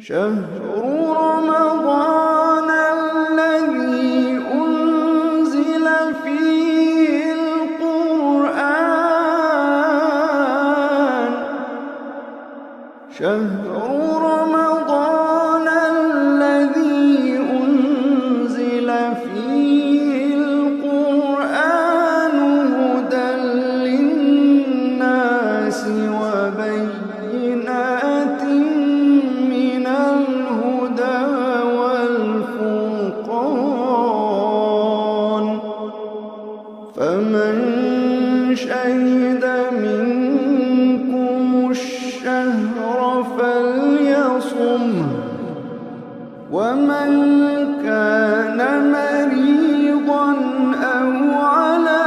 شهر رمضان الذي أنزل فيه القرآن شهر رمضان الذي أنزل فيه القرآن هدى للناس وبينات من الهدى والفرقان فمن شهد منكم الشهر فليصمه ومن كان مريضا أو على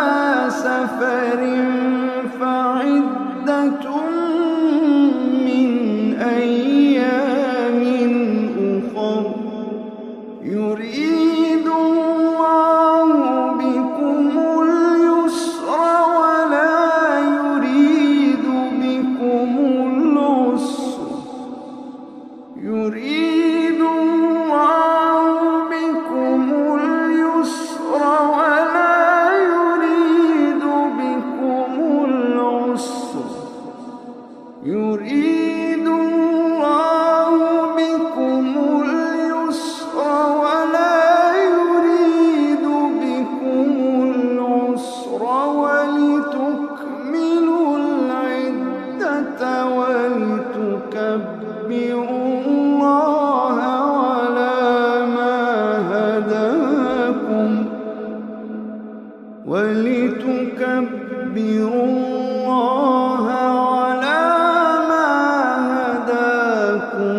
سفر فعدة من أيام أخر يريد الله بكم اليسر ولا يريد بكم العسر يريد الله بكم اليسر ولا يريد بكم العسر يريد الله بكم اليسر ولا يريد بكم العسر ولتكملوا العدة ولتكبروا الله على ما هداكم ولتكبروا الله على ما هداكم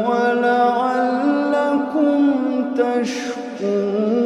ولعلكم تشكرون